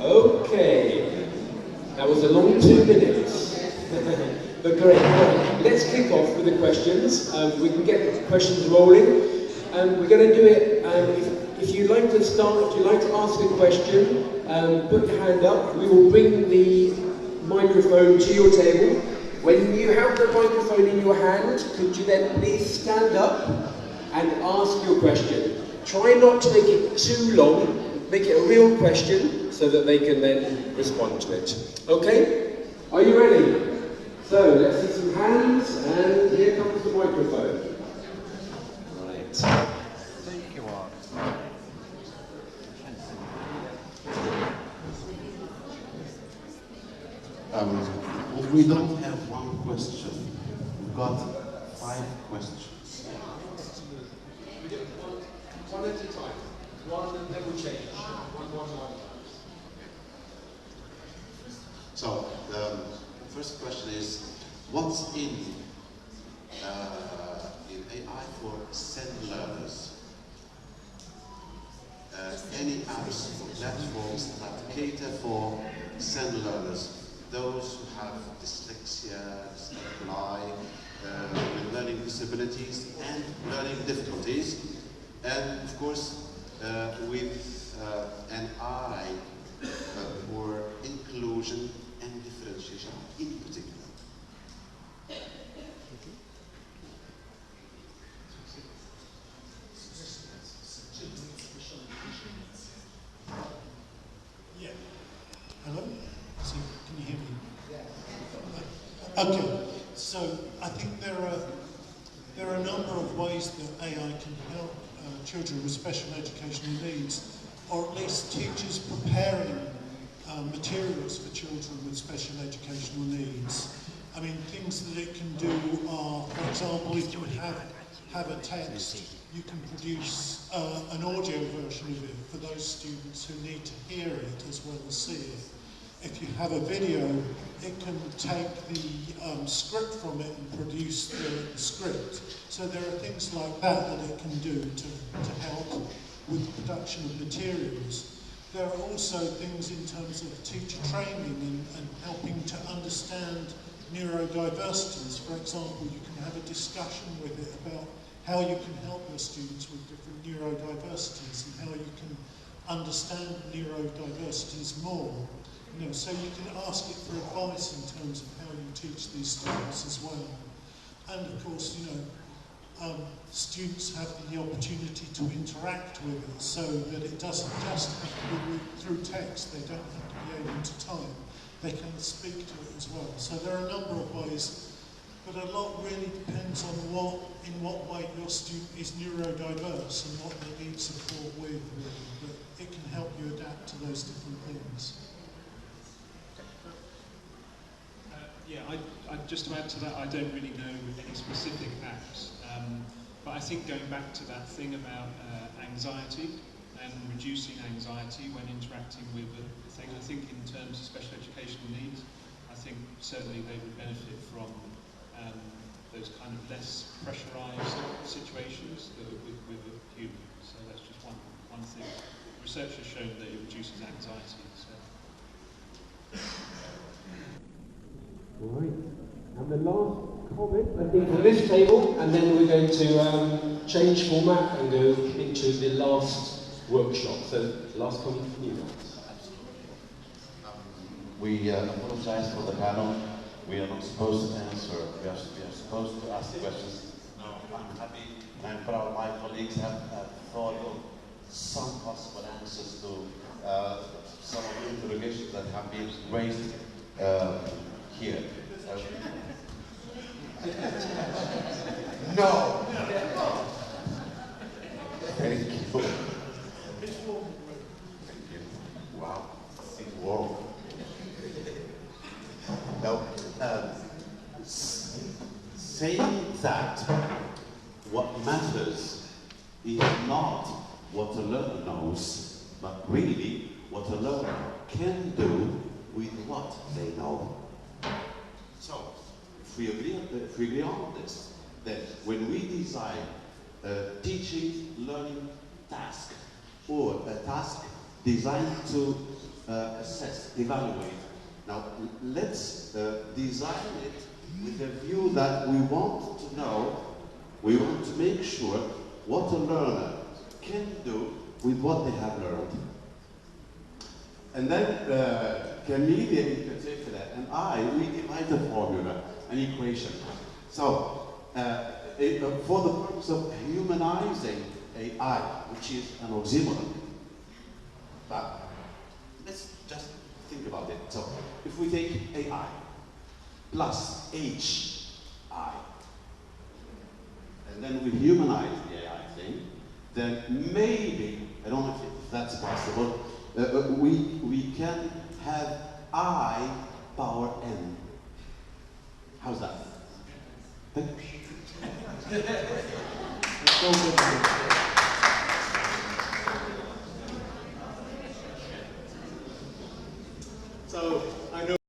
Okay, that was a long 2 minutes. But great, right. Let's kick off with the questions. We can get the questions rolling. We're going to do it, if you'd like to start, if you'd like to ask a question, put your hand up. We will bring the microphone to your table. When you have the microphone in your hand, could you then please stand up and ask your question? Try not to make it too long, make it a real question so that they can then respond to it. Okay? Are you ready? So, let's see some hands, and here comes the microphone. Right. Thank you all. We don't have one question. We've got 5 questions. One at a time. One, and then we'll change. One. So, the first question is, what's in AI for SEND learners? Any apps or platforms that cater for SEND learners? Those who have dyslexia, dyscalculia, with learning disabilities and learning difficulties, and of course with an eye for inclusion and differentiation in particular. Yeah. Hello? So, can you hear me? Okay. So, I think there are a number of ways that AI can help children with special educational needs, or at least teachers preparing materials for children with special educational needs. I mean, things that it can do are, for example, if you have a text, you can produce an audio version of it for those students who need to hear it as well as see it. If you have a video, it can take the script from it and produce the script. So there are things like that it can do to help with the production of materials. There are also things in terms of teacher training and helping to understand neurodiversities. For example, you can have a discussion with it about how you can help your students with different neurodiversities and how you can understand neurodiversities more. You know, so you can ask it for advice in terms of how you teach these students as well. And of course, you know, students have the opportunity to interact with it so that it doesn't just have to be through text, they don't have to be able to type, they can speak to it as well. So there are a number of ways, but a lot really depends on in what way your student is neurodiverse and what they need support with, really. But it can help you adapt to those different things. Yeah, just to add to that, I don't really know any specific apps, but I think going back to that thing about anxiety and reducing anxiety when interacting with a thing, I think in terms of special educational needs, I think certainly they would benefit from those kind of less pressurised situations with a human. So that's just one thing. Research has shown that it reduces anxiety. So. All right. And the last comment, I think, on this table, and then we're going to change format and go into the last workshop. So, last comment from you guys. We apologize for the panel. We are not supposed to answer. We are supposed to ask questions. No, I'm happy and proud my colleagues have thought of some possible answers to some of the interrogations that have been raised here. No! Thank you. It's warm. Thank you. Wow, it's warm. No, saying that what matters is not what a learner knows, but really what a learner can do with what they know. So, if we agree on this, then when we design a teaching learning task or a task designed to assess, evaluate. Now, let's design it with the view that we want to know, we want to make sure what a learner can do with what they have learned. And then Camille in particular and I, we devised a formula, an equation. So, for the purpose of humanizing AI, which is an oxymoron, but let's just think about it. So, if we take AI plus HI, and then we humanize the AI thing, then maybe, I don't know if that's possible, we can have I power n. How's that? Thank you. Let's go with it.